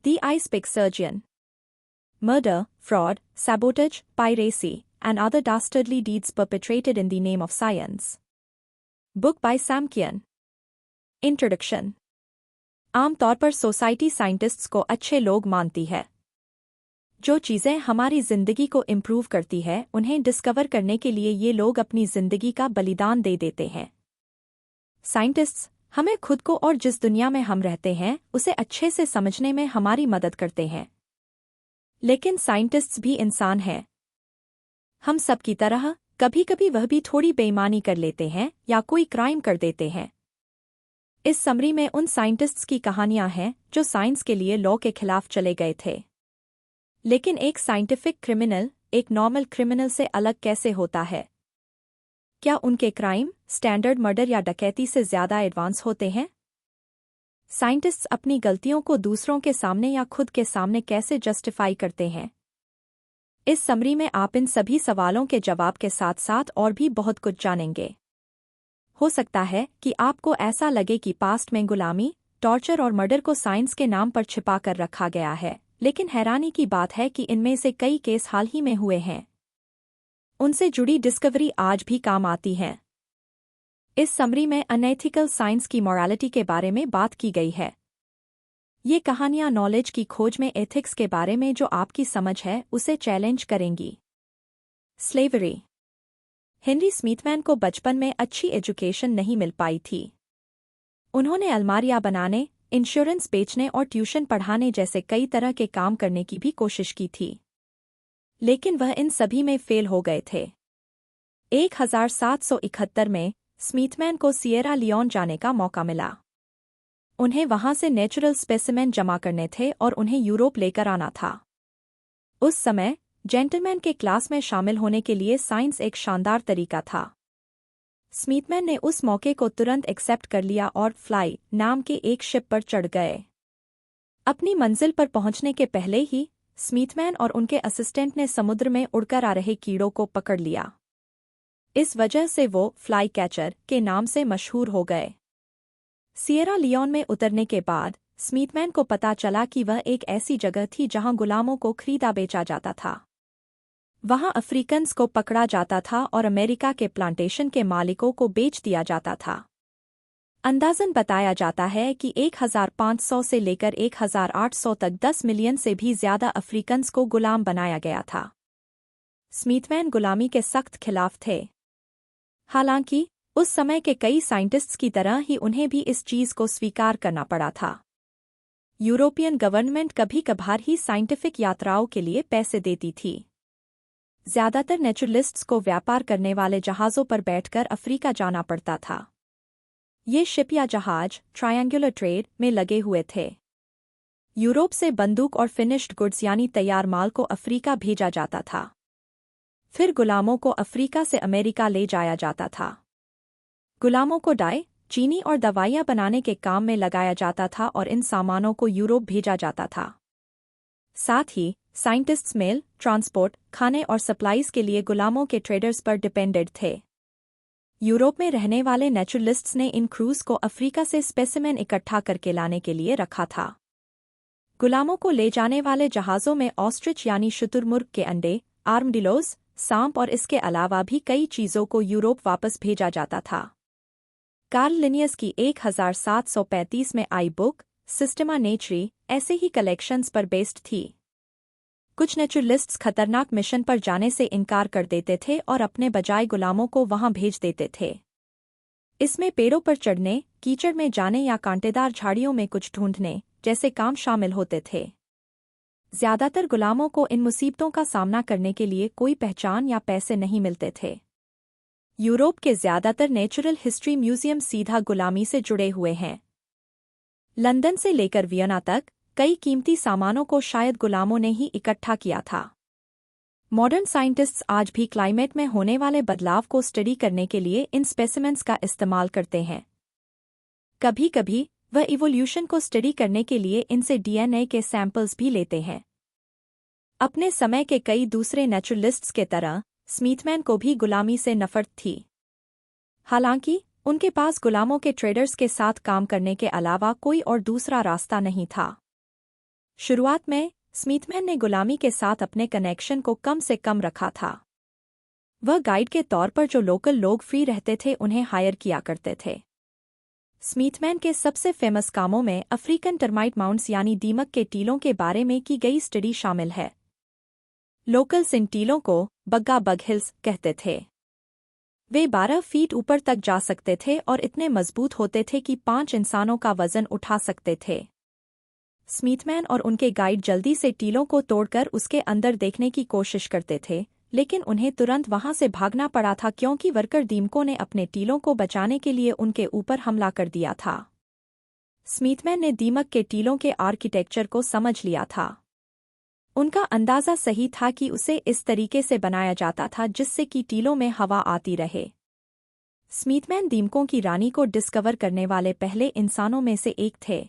The Ice Pick Surgeon. Murder, fraud, sabotage, piracy, and other dastardly deeds perpetrated in the name of science. Book by Sam Kian. Introduction. आमतौर पर society scientists को अच्छे लोग मानती है। जो चीज़ें हमारी जिंदगी को इम्प्रूव करती है उन्हें डिस्कवर करने के लिए ये लोग अपनी जिंदगी का बलिदान दे देते हैं। साइंटिस्ट्स हमें खुद को और जिस दुनिया में हम रहते हैं उसे अच्छे से समझने में हमारी मदद करते हैं। लेकिन साइंटिस्ट्स भी इंसान हैं। हम सब की तरह कभी कभी वह भी थोड़ी बेईमानी कर लेते हैं या कोई क्राइम कर देते हैं। इस समरी में उन साइंटिस्ट्स की कहानियां हैं जो साइंस के लिए लॉ के खिलाफ चले गए थे। लेकिन एक साइंटिफिक क्रिमिनल एक नॉर्मल क्रिमिनल से अलग कैसे होता है? क्या उनके क्राइम स्टैंडर्ड मर्डर या डकैती से ज्यादा एडवांस होते हैं? साइंटिस्ट्स अपनी गलतियों को दूसरों के सामने या खुद के सामने कैसे जस्टिफाई करते हैं? इस समरी में आप इन सभी सवालों के जवाब के साथ साथ और भी बहुत कुछ जानेंगे। हो सकता है कि आपको ऐसा लगे कि पास्ट में गुलामी, टॉर्चर और मर्डर को साइंस के नाम पर छिपा कर रखा गया है, लेकिन हैरानी की बात है कि इनमें से कई केस हाल ही में हुए हैं। उनसे जुड़ी डिस्कवरी आज भी काम आती हैं। इस समरी में अनएथिकल साइंस की मॉरलिटी के बारे में बात की गई है। ये कहानियां नॉलेज की खोज में एथिक्स के बारे में जो आपकी समझ है उसे चैलेंज करेंगी। स्लेवरी। हेनरी स्मिथमैन को बचपन में अच्छी एजुकेशन नहीं मिल पाई थी। उन्होंने अलमारियां बनाने, इंश्योरेंस बेचने और ट्यूशन पढ़ाने जैसे कई तरह के काम करने की भी कोशिश की थी, लेकिन वह इन सभी में फेल हो गए थे। 1771 में स्मिथमैन को सिएरा लियोन जाने का मौका मिला। उन्हें वहां से नेचुरल स्पेसिमेन जमा करने थे और उन्हें यूरोप लेकर आना था। उस समय जेंटलमैन के क्लास में शामिल होने के लिए साइंस एक शानदार तरीका था। स्मिथमैन ने उस मौके को तुरंत एक्सेप्ट कर लिया और फ्लाई नाम के एक शिप पर चढ़ गए। अपनी मंजिल पर पहुंचने के पहले ही स्मिथमैन और उनके असिस्टेंट ने समुद्र में उड़कर आ रहे कीड़ों को पकड़ लिया। इस वजह से वो फ्लाई कैचर के नाम से मशहूर हो गए। सिएरा लियोन में उतरने के बाद स्मिथमैन को पता चला कि वह एक ऐसी जगह थी जहां गुलामों को खरीदा बेचा जाता था। वहां अफ्रीकन्स को पकड़ा जाता था और अमेरिका के प्लांटेशन के मालिकों को बेच दिया जाता था। अंदाजन बताया जाता है कि 1500 से लेकर 1800 तक 10 मिलियन से भी ज्यादा अफ्रीकन्स को गुलाम बनाया गया था। स्मिथमैन गुलामी के सख्त खिलाफ थे। हालांकि उस समय के कई साइंटिस्ट्स की तरह ही उन्हें भी इस चीज को स्वीकार करना पड़ा था। यूरोपियन गवर्नमेंट कभी कभार ही साइंटिफिक यात्राओं के लिए पैसे देती थी। ज्यादातर नेचुरलिस्ट्स को व्यापार करने वाले जहाजों पर बैठकर अफ्रीका जाना पड़ता था। ये शिप या जहाज ट्रायंगुलर ट्रेड में लगे हुए थे। यूरोप से बंदूक और फिनिश्ड गुड्स यानी तैयार माल को अफ्रीका भेजा जाता था। फिर गुलामों को अफ्रीका से अमेरिका ले जाया जाता था। गुलामों को डाई, चीनी और दवाइयां बनाने के काम में लगाया जाता था और इन सामानों को यूरोप भेजा जाता था। साथ ही साइंटिस्ट्स मेल, ट्रांसपोर्ट, खाने और सप्लाईज के लिए गुलामों के ट्रेडर्स पर डिपेंडेड थे। यूरोप में रहने वाले नेचुरलिस्ट्स ने इन क्रूज को अफ्रीका से स्पेसिमेन इकट्ठा करके लाने के लिए रखा था। गुलामों को ले जाने वाले जहाजों में ऑस्ट्रिच यानी शुतुरमुर्ग के अंडे, आर्मडिलोज, सांप और इसके अलावा भी कई चीजों को यूरोप वापस भेजा जाता था। कार्ल लिनियस की 1735 में आई बुक सिस्टेमा नेचुरी ऐसे ही कलेक्शंस पर बेस्ड थी। कुछ नेचुरलिस्ट्स खतरनाक मिशन पर जाने से इनकार कर देते थे और अपने बजाय गुलामों को वहां भेज देते थे। इसमें पेड़ों पर चढ़ने, कीचड़ में जाने या कांटेदार झाड़ियों में कुछ ढूंढने जैसे काम शामिल होते थे। ज्यादातर गुलामों को इन मुसीबतों का सामना करने के लिए कोई पहचान या पैसे नहीं मिलते थे। यूरोप के ज्यादातर नेचुरल हिस्ट्री म्यूजियम सीधा गुलामी से जुड़े हुए हैं। लंदन से लेकर वियना तक कई कीमती सामानों को शायद गुलामों ने ही इकट्ठा किया था। मॉडर्न साइंटिस्ट्स आज भी क्लाइमेट में होने वाले बदलाव को स्टडी करने के लिए इन स्पेसिमेंट्स का इस्तेमाल करते हैं। कभी-कभी वह इवोल्यूशन को स्टडी करने के लिए इनसे डीएनए के सैंपल्स भी लेते हैं। अपने समय के कई दूसरे नेचुरलिस्ट्स के तरह स्मिथमैन को भी गुलामी से नफरत थी। हालांकि उनके पास गुलामों के ट्रेडर्स के साथ काम करने के अलावा कोई और दूसरा रास्ता नहीं था। शुरुआत में स्मिथमैन ने गुलामी के साथ अपने कनेक्शन को कम से कम रखा था। वह गाइड के तौर पर जो लोकल लोग फ्री रहते थे उन्हें हायर किया करते थे। स्मिथमैन के सबसे फेमस कामों में अफ्रीकन टर्माइट माउंट्स यानी दीमक के टीलों के बारे में की गई स्टडी शामिल है। लोकल्स इन टीलों को बग्गा बग हिल्स कहते थे। वे 12 फीट ऊपर तक जा सकते थे और इतने मजबूत होते थे कि 5 इंसानों का वजन उठा सकते थे। स्मिथमैन और उनके गाइड जल्दी से टीलों को तोड़कर उसके अंदर देखने की कोशिश करते थे, लेकिन उन्हें तुरंत वहां से भागना पड़ा था क्योंकि वर्कर दीमकों ने अपने टीलों को बचाने के लिए उनके ऊपर हमला कर दिया था। स्मिथमैन ने दीमक के टीलों के आर्किटेक्चर को समझ लिया था। उनका अंदाजा सही था कि उसे इस तरीके से बनाया जाता था जिससे कि टीलों में हवा आती रहे। स्मिथमैन दीमकों की रानी को डिस्कवर करने वाले पहले इंसानों में से एक थे।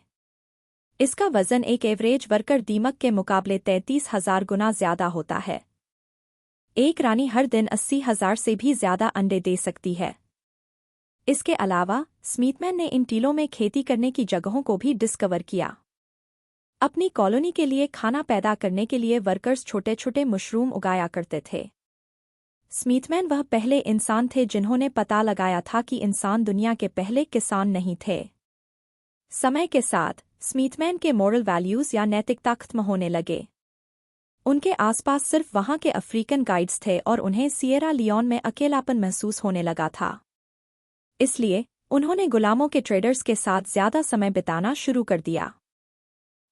इसका वजन एक एवरेज वर्कर दीमक के मुकाबले 33,000 गुना ज्यादा होता है। एक रानी हर दिन 80,000 से भी ज्यादा अंडे दे सकती है। इसके अलावा स्मिथमैन ने इन टीलों में खेती करने की जगहों को भी डिस्कवर किया। अपनी कॉलोनी के लिए खाना पैदा करने के लिए वर्कर्स छोटे छोटे मशरूम उगाया करते थे। स्मिथमैन वह पहले इंसान थे जिन्होंने पता लगाया था कि इंसान दुनिया के पहले किसान नहीं थे। समय के साथ स्मिथमैन के मॉरल वैल्यूज या नैतिकता खत्म होने लगे। उनके आसपास सिर्फ वहां के अफ्रीकन गाइड्स थे और उन्हें सिएरा लियोन में अकेलापन महसूस होने लगा था। इसलिए उन्होंने गुलामों के ट्रेडर्स के साथ ज्यादा समय बिताना शुरू कर दिया।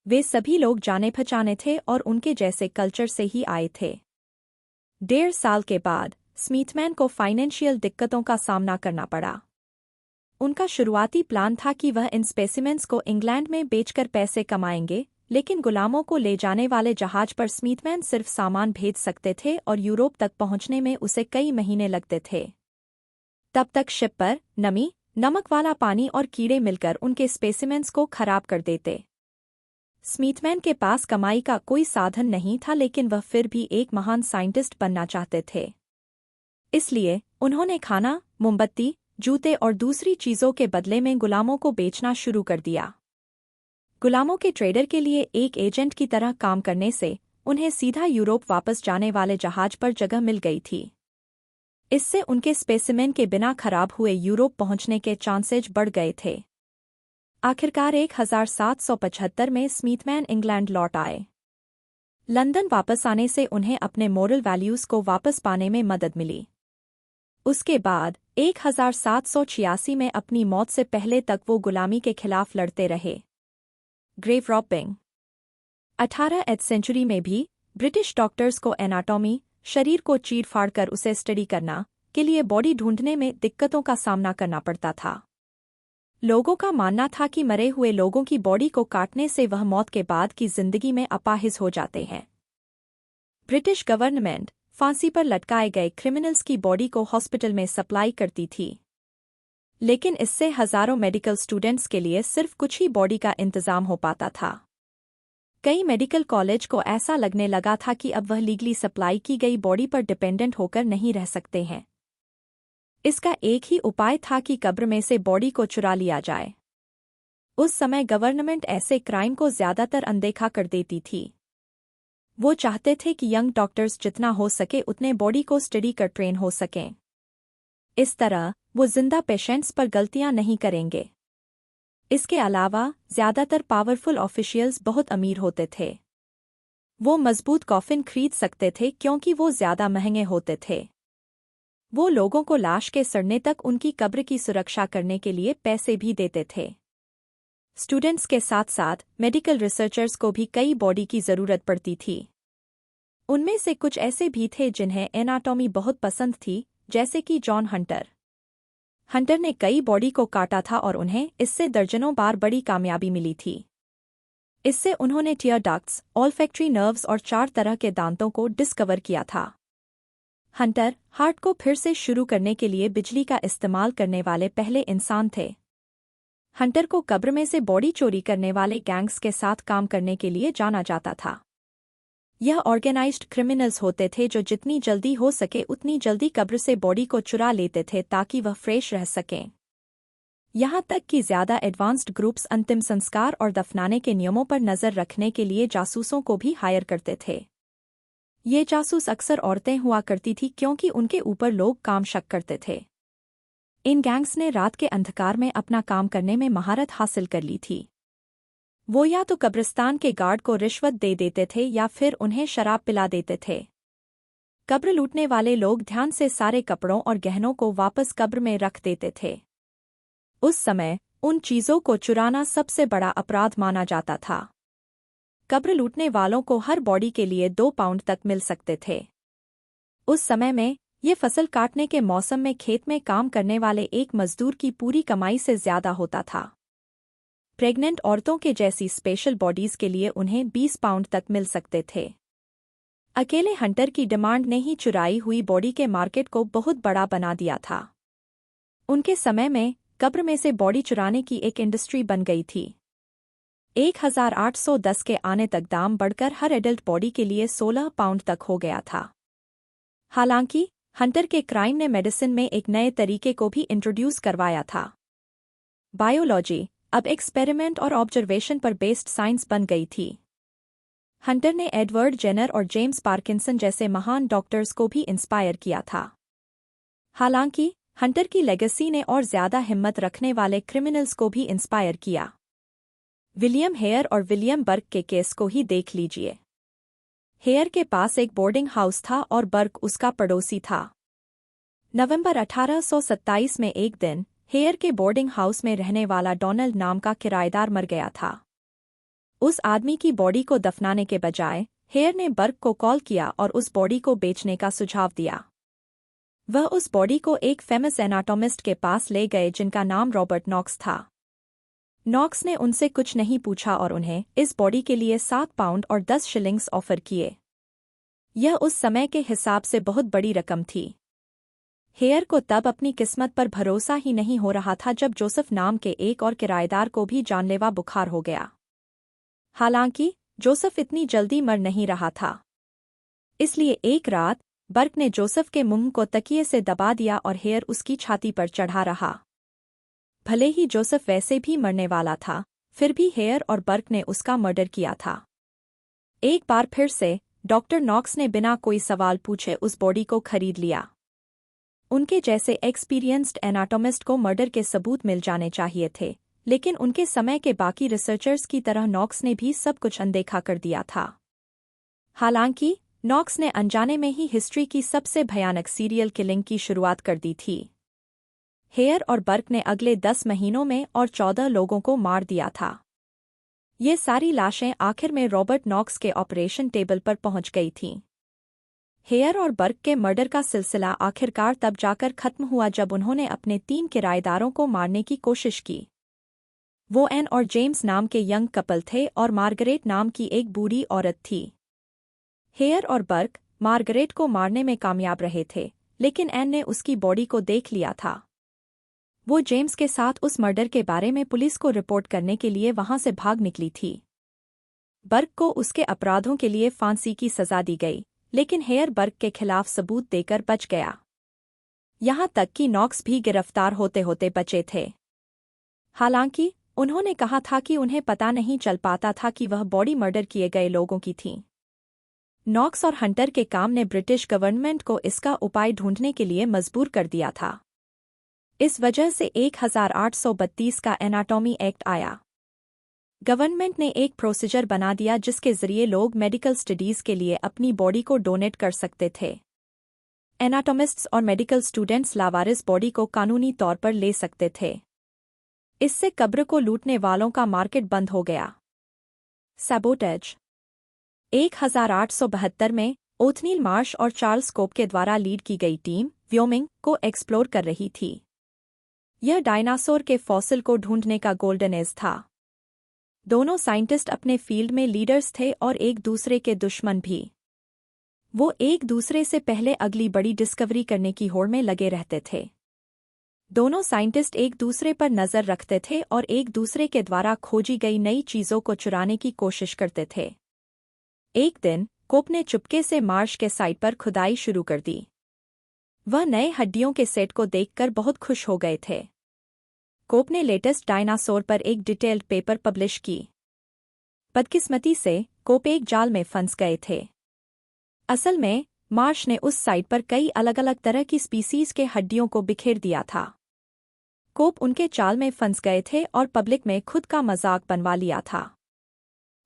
वे सभी लोग जाने पहचाने थे और उनके जैसे कल्चर से ही आए थे। 1.5 साल के बाद स्मिथमैन को फाइनेंशियल दिक्कतों का सामना करना पड़ा। उनका शुरुआती प्लान था कि वह इन स्पेसिमेंस को इंग्लैंड में बेचकर पैसे कमाएंगे, लेकिन गुलामों को ले जाने वाले जहाज पर स्मिथमैन सिर्फ सामान भेज सकते थे और यूरोप तक पहुंचने में उसे कई महीने लगते थे। तब तक शिप पर नमी, नमक वाला पानी और कीड़े मिलकर उनके स्पेसिमेंस को खराब कर देते। स्मिथमैन के पास कमाई का कोई साधन नहीं था, लेकिन वह फिर भी एक महान साइंटिस्ट बनना चाहते थे। इसलिए उन्होंने खाना, मोमबत्ती, जूते और दूसरी चीजों के बदले में गुलामों को बेचना शुरू कर दिया। गुलामों के ट्रेडर के लिए एक एजेंट की तरह काम करने से उन्हें सीधा यूरोप वापस जाने वाले जहाज पर जगह मिल गई थी। इससे उनके स्पेसिमेन के बिना खराब हुए यूरोप पहुंचने के चांसेज बढ़ गए थे। आखिरकार 1775 में स्मिथमैन इंग्लैंड लौट आए। लंदन वापस आने से उन्हें अपने मोरल वैल्यूज को वापस पाने में मदद मिली। उसके बाद 1786 में अपनी मौत से पहले तक वो गुलामी के खिलाफ लड़ते रहे। Grave robbing. 18वीं सेंचुरी में भी ब्रिटिश डॉक्टर्स को एनाटॉमी, शरीर को चीर-फाड़ कर उसे स्टडी करना के लिए बॉडी ढूंढने में दिक्कतों का सामना करना पड़ता था। लोगों का मानना था कि मरे हुए लोगों की बॉडी को काटने से वह मौत के बाद की जिंदगी में अपाहिज हो जाते हैं। ब्रिटिश गवर्नमेंट फांसी पर लटकाए गए क्रिमिनल्स की बॉडी को हॉस्पिटल में सप्लाई करती थी, लेकिन इससे हजारों मेडिकल स्टूडेंट्स के लिए सिर्फ कुछ ही बॉडी का इंतजाम हो पाता था। कई मेडिकल कॉलेज को ऐसा लगने लगा था कि अब वह लीगली सप्लाई की गई बॉडी पर डिपेंडेंट होकर नहीं रह सकते हैं। इसका एक ही उपाय था कि कब्र में से बॉडी को चुरा लिया जाए। उस समय गवर्नमेंट ऐसे क्राइम को ज्यादातर अनदेखा कर देती थी। वो चाहते थे कि यंग डॉक्टर्स जितना हो सके उतने बॉडी को स्टडी कर ट्रेन हो सकें। इस तरह वो जिंदा पेशेंट्स पर गलतियां नहीं करेंगे। इसके अलावा ज्यादातर पावरफुल ऑफिशियल्स बहुत अमीर होते थे। वो मजबूत कॉफिन खरीद सकते थे क्योंकि वो ज्यादा महंगे होते थे। वो लोगों को लाश के सड़ने तक उनकी कब्र की सुरक्षा करने के लिए पैसे भी देते थे। स्टूडेंट्स के साथ साथ मेडिकल रिसर्चर्स को भी कई बॉडी की जरूरत पड़ती थी। उनमें से कुछ ऐसे भी थे जिन्हें एनाटॉमी बहुत पसंद थी, जैसे कि जॉन हंटर। हंटर ने कई बॉडी को काटा था और उन्हें इससे दर्जनों बार बड़ी कामयाबी मिली थी। इससे उन्होंने टियर डक्ट्स, ऑल्फैक्टरी नर्व्स और 4 तरह के दांतों को डिस्कवर किया था। हंटर हार्ट को फिर से शुरू करने के लिए बिजली का इस्तेमाल करने वाले पहले इंसान थे। हंटर को कब्र में से बॉडी चोरी करने वाले गैंग्स के साथ काम करने के लिए जाना जाता था। यह ऑर्गेनाइज्ड क्रिमिनल्स होते थे जो जितनी जल्दी हो सके उतनी जल्दी कब्र से बॉडी को चुरा लेते थे ताकि वह फ्रेश रह सकें। यहाँ तक कि ज़्यादा एडवांस्ड ग्रुप्स अंतिम संस्कार और दफनाने के नियमों पर नज़र रखने के लिए जासूसों को भी हायर करते थे। ये जासूस अक्सर औरतें हुआ करती थी क्योंकि उनके ऊपर लोग काम शक करते थे। इन गैंग्स ने रात के अंधकार में अपना काम करने में महारत हासिल कर ली थी। वो या तो कब्रिस्तान के गार्ड को रिश्वत दे देते थे या फिर उन्हें शराब पिला देते थे। कब्र लूटने वाले लोग ध्यान से सारे कपड़ों और गहनों को वापस कब्र में रख देते थे। उस समय उन चीज़ों को चुराना सबसे बड़ा अपराध माना जाता था। कब्र लूटने वालों को हर बॉडी के लिए 2 पाउंड तक मिल सकते थे। उस समय में ये फसल काटने के मौसम में खेत में काम करने वाले एक मजदूर की पूरी कमाई से ज़्यादा होता था। प्रेग्नेंट औरतों के जैसी स्पेशल बॉडीज़ के लिए उन्हें 20 पाउंड तक मिल सकते थे। अकेले हंटर की डिमांड ने ही चुराई हुई बॉडी के मार्केट को बहुत बड़ा बना दिया था। उनके समय में कब्र में से बॉडी चुराने की एक इंडस्ट्री बन गई थी। 1810 के आने तक दाम बढ़कर हर एडल्ट बॉडी के लिए 16 पाउंड तक हो गया था। हालांकि हंटर के क्राइम ने मेडिसिन में एक नए तरीके को भी इंट्रोड्यूस करवाया था। बायोलॉजी अब एक्सपेरिमेंट और ऑब्जर्वेशन पर बेस्ड साइंस बन गई थी। हंटर ने एडवर्ड जेनर और जेम्स पार्किंसन जैसे महान डॉक्टर्स को भी इंस्पायर किया था। हालांकि हंटर की लेगेसी ने और ज़्यादा हिम्मत रखने वाले क्रिमिनल्स को भी इंस्पायर किया। विलियम हेयर और विलियम बर्क के केस को ही देख लीजिए। हेयर के पास एक बोर्डिंग हाउस था और बर्क उसका पड़ोसी था। नवंबर 1827 में एक दिन हेयर के बोर्डिंग हाउस में रहने वाला डोनाल्ड नाम का किराएदार मर गया था। उस आदमी की बॉडी को दफनाने के बजाय हेयर ने बर्क को कॉल किया और उस बॉडी को बेचने का सुझाव दिया। वह उस बॉडी को एक फेमस एनाटॉमिस्ट के पास ले गए जिनका नाम रॉबर्ट नॉक्स था। नॉक्स ने उनसे कुछ नहीं पूछा और उन्हें इस बॉडी के लिए 7 पाउंड और 10 शिलिंग्स ऑफर किए। यह उस समय के हिसाब से बहुत बड़ी रकम थी। हेयर को तब अपनी किस्मत पर भरोसा ही नहीं हो रहा था जब जोसेफ नाम के एक और किराएदार को भी जानलेवा बुखार हो गया। हालांकि जोसेफ इतनी जल्दी मर नहीं रहा था, इसलिए एक रात बर्क ने जोसेफ के मुंह को तकिए से दबा दिया और हेयर उसकी छाती पर चढ़ा रहा। भले ही जोसेफ वैसे भी मरने वाला था, फिर भी हेयर और बर्क ने उसका मर्डर किया था। एक बार फिर से डॉक्टर नॉक्स ने बिना कोई सवाल पूछे उस बॉडी को खरीद लिया। उनके जैसे एक्सपीरियंस्ड एनाटॉमिस्ट को मर्डर के सबूत मिल जाने चाहिए थे, लेकिन उनके समय के बाकी रिसर्चर्स की तरह नॉक्स ने भी सब कुछ अनदेखा कर दिया था। हालांकि नॉक्स ने अनजाने में ही हिस्ट्री की सबसे भयानक सीरियल किलिंग की शुरुआत कर दी थी। हेयर और बर्क ने अगले 10 महीनों में और 14 लोगों को मार दिया था। ये सारी लाशें आखिर में रॉबर्ट नॉक्स के ऑपरेशन टेबल पर पहुंच गई थीं। हेयर और बर्क के मर्डर का सिलसिला आखिरकार तब जाकर खत्म हुआ जब उन्होंने अपने 3 किराएदारों को मारने की कोशिश की। वो एन और जेम्स नाम के यंग कपल थे और मार्गरेट नाम की एक बूढ़ी औरत थी। हेयर और बर्क मार्गरेट को मारने में कामयाब रहे थे, लेकिन एन ने उसकी बॉडी को देख लिया था। वो जेम्स के साथ उस मर्डर के बारे में पुलिस को रिपोर्ट करने के लिए वहां से भाग निकली थी। बर्क को उसके अपराधों के लिए फांसी की सजा दी गई, लेकिन हेयर बर्क के खिलाफ सबूत देकर बच गया। यहां तक कि नॉक्स भी गिरफ्तार होते होते बचे थे। हालांकि उन्होंने कहा था कि उन्हें पता नहीं चल पाता था कि वह बॉडी मर्डर किए गए लोगों की थीं। नॉक्स और हंटर के काम ने ब्रिटिश गवर्नमेंट को इसका उपाय ढूंढने के लिए मजबूर कर दिया था। इस वजह से 1832 का एनाटॉमी एक्ट आया। गवर्नमेंट ने एक प्रोसीजर बना दिया जिसके जरिए लोग मेडिकल स्टडीज के लिए अपनी बॉडी को डोनेट कर सकते थे। एनाटॉमिस्ट्स और मेडिकल स्टूडेंट्स लावारिस बॉडी को कानूनी तौर पर ले सकते थे। इससे कब्र को लूटने वालों का मार्केट बंद हो गया। सैबोटेज 1872 में ओथनील मार्श और चार्ल्स कोप के द्वारा लीड की गई टीम व्योमिंग को एक्सप्लोर कर रही थी। यह डायनासोर के फॉसिल को ढूंढने का गोल्डन एज था। दोनों साइंटिस्ट अपने फील्ड में लीडर्स थे और एक दूसरे के दुश्मन भी। वो एक दूसरे से पहले अगली बड़ी डिस्कवरी करने की होड़ में लगे रहते थे। दोनों साइंटिस्ट एक दूसरे पर नज़र रखते थे और एक दूसरे के द्वारा खोजी गई नई चीज़ों को चुराने की कोशिश करते थे। एक दिन कोप ने चुपके से मार्श के साइट पर खुदाई शुरू कर दी। वह नए हड्डियों के सेट को देखकर बहुत खुश हो गए थे। कोप ने लेटेस्ट डायनासोर पर एक डिटेल्ड पेपर पब्लिश की। बदकिस्मती से कोप एक जाल में फंस गए थे। असल में मार्श ने उस साइट पर कई अलग अलग तरह की स्पीसीज के हड्डियों को बिखेर दिया था। कोप उनके जाल में फंस गए थे और पब्लिक में खुद का मजाक बनवा लिया था।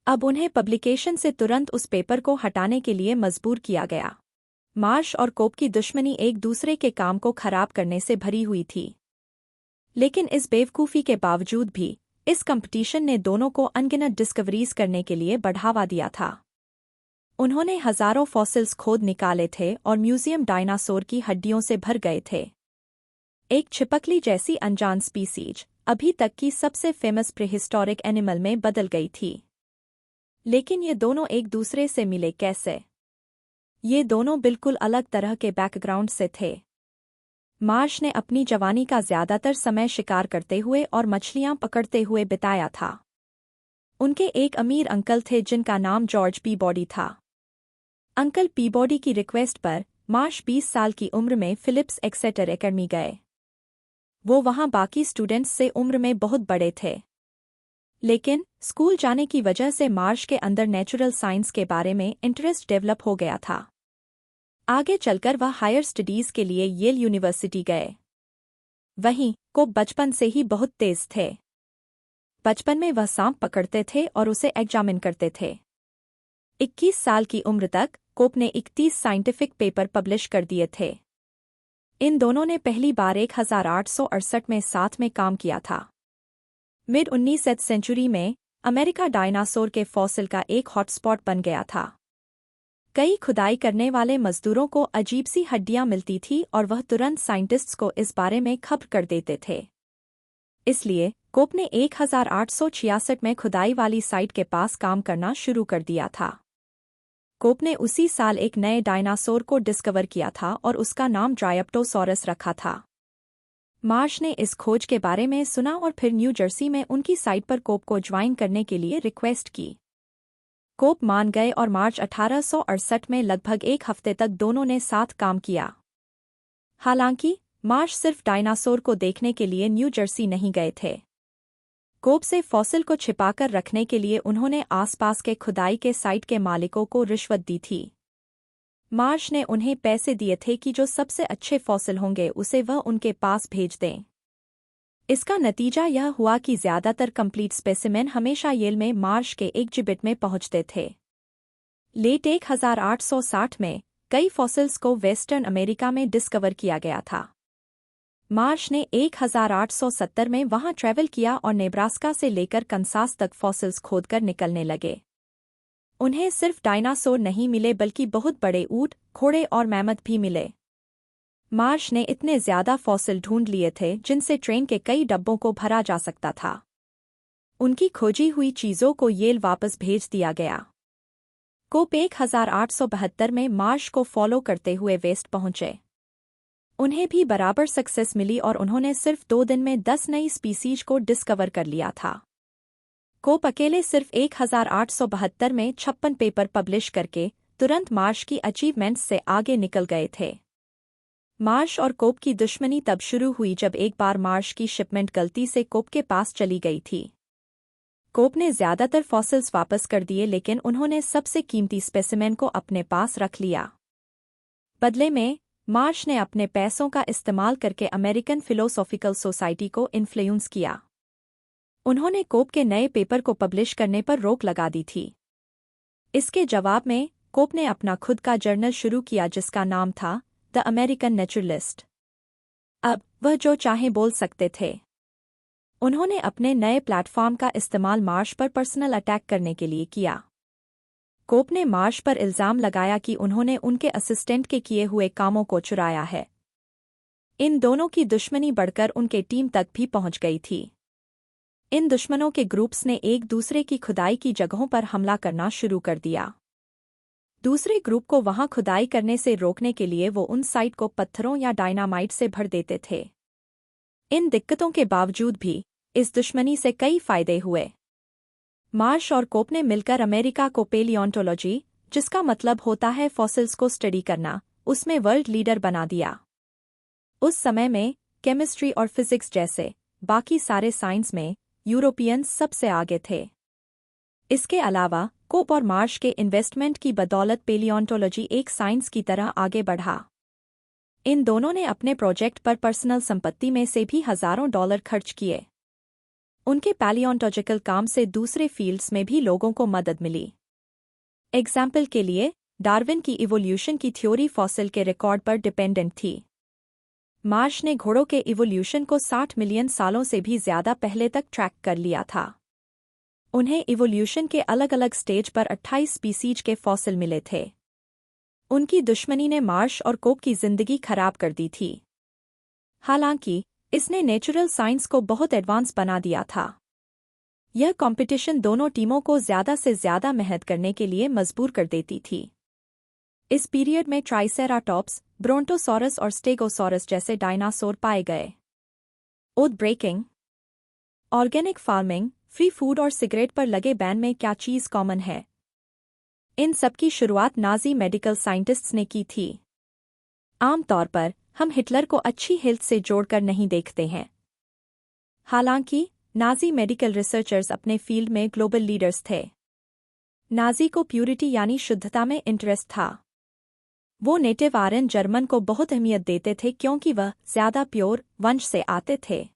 अब उन्हें पब्लिकेशन से तुरंत उस पेपर को हटाने के लिए मजबूर किया गया। मार्श और कोप की दुश्मनी एक दूसरे के काम को खराब करने से भरी हुई थी। लेकिन इस बेवकूफ़ी के बावजूद भी इस कंपटीशन ने दोनों को अनगिनत डिस्कवरीज करने के लिए बढ़ावा दिया था। उन्होंने हजारों फॉसिल्स खोद निकाले थे और म्यूजियम डायनासोर की हड्डियों से भर गए थे। एक छिपकली जैसी अनजान स्पीसीज अभी तक की सबसे फेमस प्रीहिस्टोरिक एनिमल में बदल गई थी। लेकिन ये दोनों एक दूसरे से मिले कैसे? ये दोनों बिल्कुल अलग तरह के बैकग्राउंड से थे। मार्श ने अपनी जवानी का ज्यादातर समय शिकार करते हुए और मछलियां पकड़ते हुए बिताया था। उनके एक अमीर अंकल थे जिनका नाम जॉर्ज पीबॉडी था। अंकल पीबॉडी की रिक्वेस्ट पर मार्श 20 साल की उम्र में फिलिप्स एक्सेटर एकेडमी गए। वो वहां बाकी स्टूडेंट्स से उम्र में बहुत बड़े थे। लेकिन स्कूल जाने की वजह से मार्श के अंदर नेचुरल साइंस के बारे में इंटरेस्ट डेवलप हो गया था। आगे चलकर वह हायर स्टडीज के लिए येल यूनिवर्सिटी गए। वहीं कोप बचपन से ही बहुत तेज थे। बचपन में वह सांप पकड़ते थे और उसे एग्जामिन करते थे। 21 साल की उम्र तक कोप ने 31 साइंटिफिक पेपर पब्लिश कर दिए थे। इन दोनों ने पहली बार 1868 में साथ में काम किया था। मिड 19वीं सेंचुरी में अमेरिका डायनासोर के फॉसिल का एक हॉटस्पॉट बन गया था। कई खुदाई करने वाले मजदूरों को अजीब सी हड्डियां मिलती थी और वह तुरंत साइंटिस्ट्स को इस बारे में खबर कर देते थे। इसलिए कोप ने 1866 में खुदाई वाली साइट के पास काम करना शुरू कर दिया था। कोप ने उसी साल एक नए डायनासोर को डिस्कवर किया था और उसका नाम ड्रायोप्टोसॉरस रखा था। मार्श ने इस खोज के बारे में सुना और फिर न्यू जर्सी में उनकी साइट पर कोप को ज्वाइन करने के लिए रिक्वेस्ट की। कोप मान गए और मार्च 1868 में लगभग एक हफ्ते तक दोनों ने साथ काम किया। हालांकि मार्श सिर्फ डायनासोर को देखने के लिए न्यू जर्सी नहीं गए थे। कोप से फॉसिल को छिपाकर रखने के लिए उन्होंने आसपास के खुदाई के साइट के मालिकों को रिश्वत दी थी। मार्श ने उन्हें पैसे दिए थे कि जो सबसे अच्छे फॉसिल होंगे उसे वह उनके पास भेज दें। इसका नतीजा यह हुआ कि ज्यादातर कंप्लीट स्पेसिमेन हमेशा येल में मार्श के एग्जिबिट में पहुंचते थे। लेट 1860 में कई फॉसिल्स को वेस्टर्न अमेरिका में डिस्कवर किया गया था। मार्श ने 1870 में वहां ट्रैवल किया और नेब्रास्का से लेकर कंसास तक फॉसिल्स खोदकर निकलने लगे। उन्हें सिर्फ डायनासोर नहीं मिले बल्कि बहुत बड़े ऊंट, घोड़े और मैमथ भी मिले। मार्श ने इतने ज्यादा फॉसिल ढूंढ लिए थे जिनसे ट्रेन के कई डब्बों को भरा जा सकता था। उनकी खोजी हुई चीजों को येल वापस भेज दिया गया। कोप 1872 में मार्श को फॉलो करते हुए वेस्ट पहुंचे। उन्हें भी बराबर सक्सेस मिली और उन्होंने सिर्फ 2 दिन में 10 नई स्पीसीज को डिस्कवर कर लिया था। कोप अकेले सिर्फ 1872 में 56 पेपर पब्लिश करके तुरंत मार्श की अचीवमेंट्स से आगे निकल गए थे। मार्श और कोप की दुश्मनी तब शुरू हुई जब एक बार मार्श की शिपमेंट गलती से कोप के पास चली गई थी। कोप ने ज्यादातर फॉसिल्स वापस कर दिए लेकिन उन्होंने सबसे कीमती स्पेसिमेन को अपने पास रख लिया। बदले में मार्श ने अपने पैसों का इस्तेमाल करके अमेरिकन फिलोसॉफिकल सोसाइटी को इन्फ्लुएंस किया। उन्होंने कोप के नए पेपर को पब्लिश करने पर रोक लगा दी थी। इसके जवाब में कोप ने अपना खुद का जर्नल शुरू किया जिसका नाम था द अमेरिकन नेचुरलिस्ट। अब वह जो चाहे बोल सकते थे। उन्होंने अपने नए प्लेटफॉर्म का इस्तेमाल मार्श पर पर्सनल अटैक करने के लिए किया। कोप ने मार्श पर इल्जाम लगाया कि उन्होंने उनके असिस्टेंट के किए हुए कामों को चुराया है। इन दोनों की दुश्मनी बढ़कर उनके टीम तक भी पहुंच गई थी। इन दुश्मनों के ग्रुप्स ने एक दूसरे की खुदाई की जगहों पर हमला करना शुरू कर दिया। दूसरे ग्रुप को वहां खुदाई करने से रोकने के लिए वो उन साइट को पत्थरों या डायनामाइट से भर देते थे। इन दिक्कतों के बावजूद भी इस दुश्मनी से कई फायदे हुए। मार्श और कोप ने मिलकर अमेरिका को पेलियोंटोलॉजी, जिसका मतलब होता है फॉसिल्स को स्टडी करना, उसमें वर्ल्ड लीडर बना दिया। उस समय में केमिस्ट्री और फिजिक्स जैसे बाकी सारे साइंस में यूरोपियंस सबसे आगे थे। इसके अलावा कोप और मार्श के इन्वेस्टमेंट की बदौलत पेलियोंटोलॉजी एक साइंस की तरह आगे बढ़ा। इन दोनों ने अपने प्रोजेक्ट पर पर्सनल संपत्ति में से भी हजारों डॉलर खर्च किए। उनके पैलियोंटोलॉजिकल काम से दूसरे फील्ड्स में भी लोगों को मदद मिली। एग्जाम्पल के लिए डार्विन की इवोल्यूशन की थ्योरी फॉसिल के रिकॉर्ड पर डिपेंडेंट थी। मार्श ने घोड़ों के इवोल्यूशन को 60 मिलियन सालों से भी ज्यादा पहले तक ट्रैक कर लिया था। उन्हें इवोल्यूशन के अलग अलग स्टेज पर 28 स्पीसीज के फॉसिल मिले थे। उनकी दुश्मनी ने मार्श और कोप की जिंदगी खराब कर दी थी। हालांकि इसने नेचुरल साइंस को बहुत एडवांस बना दिया था। यह कंपटीशन दोनों टीमों को ज्यादा से ज्यादा मेहनत करने के लिए मजबूर कर देती थी। इस पीरियड में ट्राइसेराटॉप्स, ब्रोंटोसॉरस और स्टेगोसॉरस जैसे डायनासोर पाए गए। Oath breaking, organic farming, free food और सिगरेट पर लगे बैन में क्या चीज कॉमन है? इन सबकी शुरुआत नाजी मेडिकल साइंटिस्ट्स ने की थी। आमतौर पर हम हिटलर को अच्छी हेल्थ से जोड़कर नहीं देखते हैं। हालांकि नाजी मेडिकल रिसर्चर्स अपने फील्ड में ग्लोबल लीडर्स थे। नाजी को प्यूरिटी यानी शुद्धता में इंटरेस्ट था। वो नेटिव आर्यन जर्मन को बहुत अहमियत देते थे क्योंकि वह ज्यादा प्योर वंश से आते थे।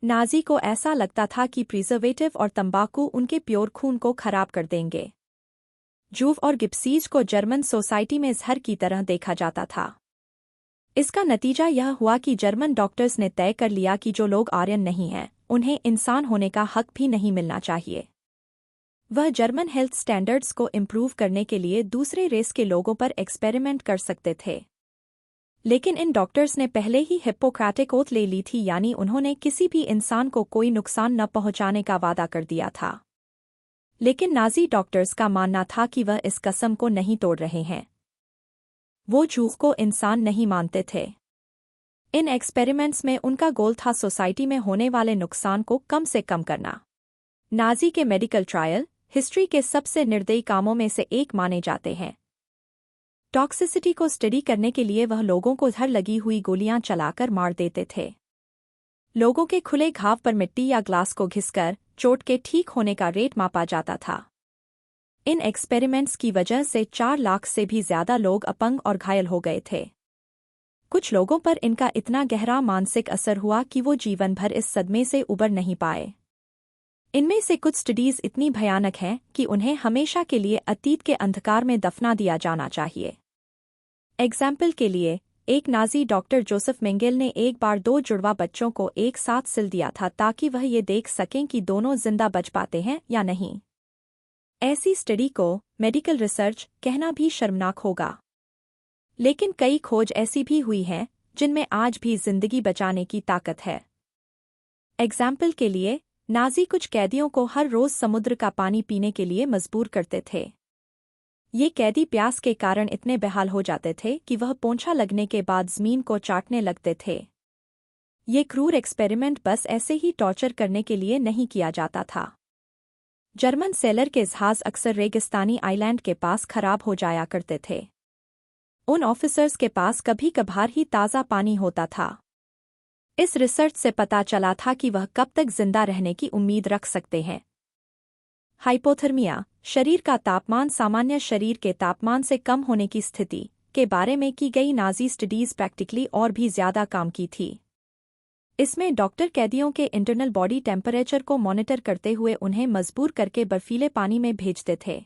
नाजी को ऐसा लगता था कि प्रिजर्वेटिव और तंबाकू उनके प्योर खून को खराब कर देंगे। जूव और गिप्सीज को जर्मन सोसाइटी में जहर की तरह देखा जाता था। इसका नतीजा यह हुआ कि जर्मन डॉक्टर्स ने तय कर लिया कि जो लोग आर्यन नहीं हैं, उन्हें इंसान होने का हक भी नहीं मिलना चाहिए। वह जर्मन हेल्थ स्टैंडर्ड्स को इम्प्रूव करने के लिए दूसरे रेस के लोगों पर एक्सपेरिमेंट कर सकते थे। लेकिन इन डॉक्टर्स ने पहले ही हिप्पोक्रेटिक ओथ ले ली थी, यानी उन्होंने किसी भी इंसान को कोई नुकसान न पहुंचाने का वादा कर दिया था। लेकिन नाजी डॉक्टर्स का मानना था कि वह इस कसम को नहीं तोड़ रहे हैं। वो झूठ को इंसान नहीं मानते थे। इन एक्सपेरिमेंट्स में उनका गोल था सोसाइटी में होने वाले नुकसान को कम से कम करना। नाजी के मेडिकल ट्रायल हिस्ट्री के सबसे निर्दयी कामों में से एक माने जाते हैं। टॉक्सिसिटी को स्टडी करने के लिए वह लोगों को जहर लगी हुई गोलियां चलाकर मार देते थे। लोगों के खुले घाव पर मिट्टी या ग्लास को घिसकर चोट के ठीक होने का रेट मापा जाता था। इन एक्सपेरिमेंट्स की वजह से 4 लाख से भी ज्यादा लोग अपंग और घायल हो गए थे। कुछ लोगों पर इनका इतना गहरा मानसिक असर हुआ कि वो जीवन भर इस सदमे से उबर नहीं पाए। इनमें से कुछ स्टडीज इतनी भयानक हैं कि उन्हें हमेशा के लिए अतीत के अंधकार में दफना दिया जाना चाहिए। एग्जाम्पल के लिए, एक नाजी डॉक्टर जोसेफ मेंगेल ने एक बार 2 जुड़वा बच्चों को एक साथ सिल दिया था ताकि वह ये देख सकें कि दोनों जिंदा बच पाते हैं या नहीं। ऐसी स्टडी को मेडिकल रिसर्च कहना भी शर्मनाक होगा। लेकिन कई खोज ऐसी भी हुई हैं जिनमें आज भी जिंदगी बचाने की ताकत है। एग्जाम्पल के लिए, नाजी कुछ कैदियों को हर रोज समुद्र का पानी पीने के लिए मजबूर करते थे। ये कैदी प्यास के कारण इतने बेहाल हो जाते थे कि वह पोंछा लगने के बाद जमीन को चाटने लगते थे। ये क्रूर एक्सपेरिमेंट बस ऐसे ही टॉर्चर करने के लिए नहीं किया जाता था। जर्मन सेलर के जहाज अक्सर रेगिस्तानी आइलैंड के पास खराब हो जाया करते थे। उन ऑफिसर्स के पास कभी कभार ही ताज़ा पानी होता था। इस रिसर्च से पता चला था कि वह कब तक जिंदा रहने की उम्मीद रख सकते हैं। हाइपोथर्मिया, शरीर का तापमान सामान्य शरीर के तापमान से कम होने की स्थिति के बारे में की गई नाजी स्टडीज प्रैक्टिकली और भी ज्यादा काम की थी। इसमें डॉक्टर कैदियों के इंटरनल बॉडी टेम्परेचर को मॉनिटर करते हुए उन्हें मजबूर करके बर्फीले पानी में भेजते थे।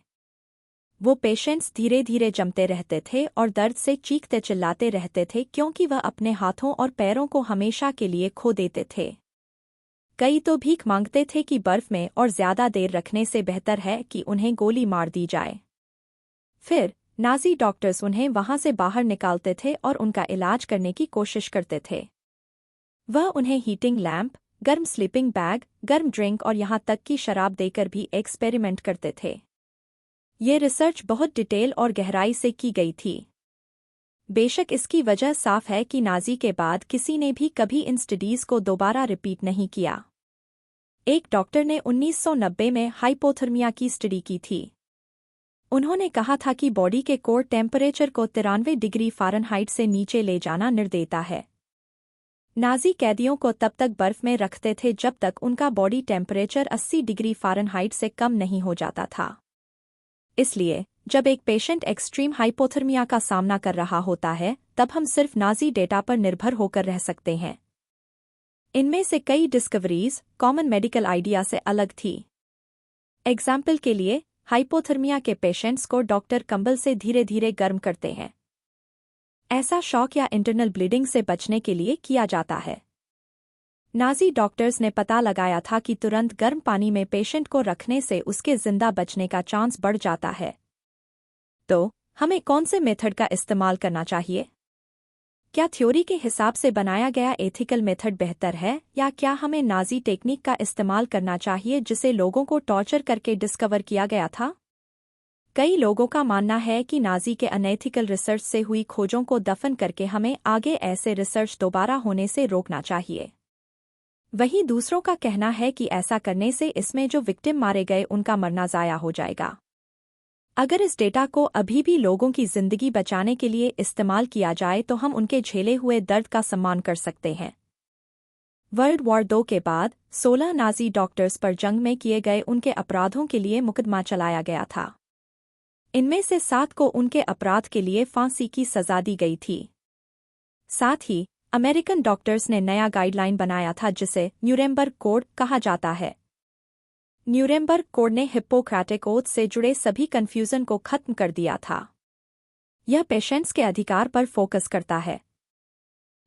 वो पेशेंट्स धीरे धीरे जमते रहते थे और दर्द से चीखते चिल्लाते रहते थे क्योंकि वह अपने हाथों और पैरों को हमेशा के लिए खो देते थे। कई तो भीख मांगते थे कि बर्फ में और ज्यादा देर रखने से बेहतर है कि उन्हें गोली मार दी जाए। फिर नाजी डॉक्टर्स उन्हें वहां से बाहर निकालते थे और उनका इलाज करने की कोशिश करते थे। वह उन्हें हीटिंग लैंप, गर्म स्लीपिंग बैग, गर्म ड्रिंक और यहाँ तक कि शराब देकर भी एक्सपेरिमेंट करते थे। ये रिसर्च बहुत डिटेल और गहराई से की गई थी। बेशक इसकी वजह साफ है कि नाजी के बाद किसी ने भी कभी इन स्टडीज को दोबारा रिपीट नहीं किया। एक डॉक्टर ने 1990 में हाइपोथर्मिया की स्टडी की थी। उन्होंने कहा था कि बॉडी के कोर टेम्परेचर को 93 डिग्री फ़ारेनहाइट से नीचे ले जाना निर्देता है। नाज़ी कैदियों को तब तक बर्फ में रखते थे जब तक उनका बॉडी टेम्परेचर 80 डिग्री फ़ारेनहाइट से कम नहीं हो जाता था। इसलिए जब एक पेशेंट एक्सट्रीम हाइपोथर्मिया का सामना कर रहा होता है तब हम सिर्फ नाज़ी डेटा पर निर्भर होकर रह सकते हैं। इनमें से कई डिस्कवरीज कॉमन मेडिकल आइडिया से अलग थी। एग्जाम्पल के लिए हाइपोथर्मिया के पेशेंट्स को डॉक्टर कंबल से धीरे धीरे गर्म करते हैं। ऐसा शॉक या इंटरनल ब्लीडिंग से बचने के लिए किया जाता है। नाज़ी डॉक्टर्स ने पता लगाया था कि तुरंत गर्म पानी में पेशेंट को रखने से उसके जिंदा बचने का चांस बढ़ जाता है। तो हमें कौन से मेथड का इस्तेमाल करना चाहिए? क्या थ्योरी के हिसाब से बनाया गया एथिकल मेथड बेहतर है या क्या हमें नाज़ी टेक्निक का इस्तेमाल करना चाहिए जिसे लोगों को टॉर्चर करके डिस्कवर किया गया था? कई लोगों का मानना है कि नाज़ी के अनएथिकल रिसर्च से हुई खोजों को दफन करके हमें आगे ऐसे रिसर्च दोबारा होने से रोकना चाहिए। वहीं दूसरों का कहना है कि ऐसा करने से इसमें जो विक्टिम मारे गए उनका मरना ज़ाया हो जाएगा। अगर इस डेटा को अभी भी लोगों की जिंदगी बचाने के लिए इस्तेमाल किया जाए तो हम उनके झेले हुए दर्द का सम्मान कर सकते हैं। वर्ल्ड वॉर 2 के बाद 16 नाज़ी डॉक्टर्स पर जंग में किए गए उनके अपराधों के लिए मुकदमा चलाया गया था। इनमें से 7 को उनके अपराध के लिए फांसी की सजा दी गई थी। साथ ही अमेरिकन डॉक्टर्स ने नया गाइडलाइन बनाया था जिसे न्यूरेमबर्ग कोड कहा जाता है। न्यूरेमबर्ग कोड ने हिप्पोक्रेटिक ओथ से जुड़े सभी कन्फ्यूजन को खत्म कर दिया था। यह पेशेंट्स के अधिकार पर फोकस करता है।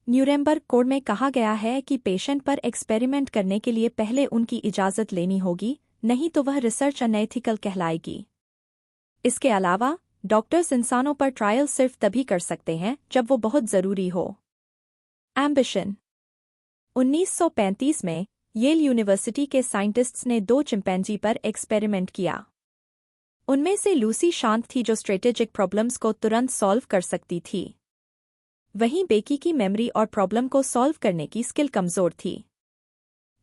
न्यूरेमबर्ग कोड में कहा गया है कि पेशेंट पर एक्सपेरिमेंट करने के लिए पहले उनकी इजाज़त लेनी होगी, नहीं तो वह रिसर्च अनएथिकल कहलाएगी। इसके अलावा डॉक्टर्स इंसानों पर ट्रायल सिर्फ तभी कर सकते हैं जब वो बहुत ज़रूरी हो। एम्बिशन 1935 में येल यूनिवर्सिटी के साइंटिस्ट्स ने 2 चिंपैंजी पर एक्सपेरिमेंट किया। उनमें से लूसी शांत थी जो स्ट्रेटेजिक प्रॉब्लम्स को तुरंत सॉल्व कर सकती थी। वहीं बेकी की मेमोरी और प्रॉब्लम को सॉल्व करने की स्किल कमज़ोर थी।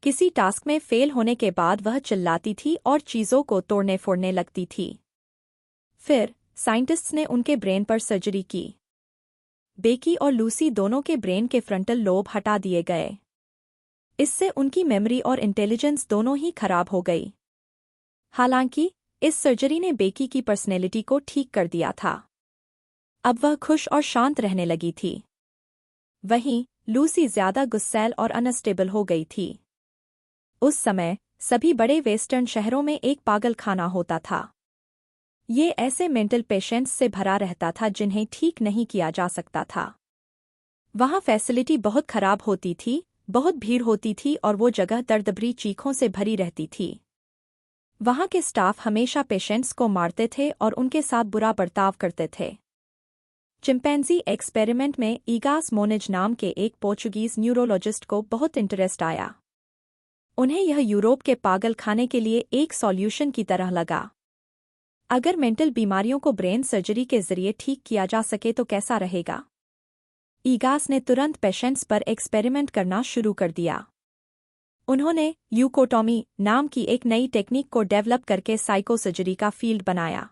किसी टास्क में फेल होने के बाद वह चिल्लाती थी और चीज़ों को तोड़ने फोड़ने लगती थी। फिर साइंटिस्ट्स ने उनके ब्रेन पर सर्जरी की। बेकी और लूसी दोनों के ब्रेन के फ्रंटल लोब हटा दिए गए। इससे उनकी मेमोरी और इंटेलिजेंस दोनों ही खराब हो गई। हालांकि इस सर्जरी ने बेकी की पर्सनैलिटी को ठीक कर दिया था। अब वह खुश और शांत रहने लगी थी। वहीं लूसी ज्यादा गुस्सैल और अनस्टेबल हो गई थी। उस समय सभी बड़े वेस्टर्न शहरों में एक पागल खाना होता था। ये ऐसे मेंटल पेशेंट्स से भरा रहता था जिन्हें ठीक नहीं किया जा सकता था। वहाँ फैसिलिटी बहुत खराब होती थी, बहुत भीड़ होती थी और वो जगह दर्दभरी चीखों से भरी रहती थी। वहाँ के स्टाफ हमेशा पेशेंट्स को मारते थे और उनके साथ बुरा बर्ताव करते थे। चिंपैंजी एक्सपेरिमेंट में ईगास मोनिज नाम के एक पोर्चुगीज न्यूरोलॉजिस्ट को बहुत इंटरेस्ट आया। उन्हें यह यूरोप के पागल खाने के लिए एक सॉल्यूशन की तरह लगा। अगर मेंटल बीमारियों को ब्रेन सर्जरी के जरिए ठीक किया जा सके तो कैसा रहेगा? ईगास ने तुरंत पेशेंट्स पर एक्सपेरिमेंट करना शुरू कर दिया। उन्होंने यूकोटॉमी नाम की एक नई टेक्निक को डेवलप करके साइकोसर्जरी का फील्ड बनाया।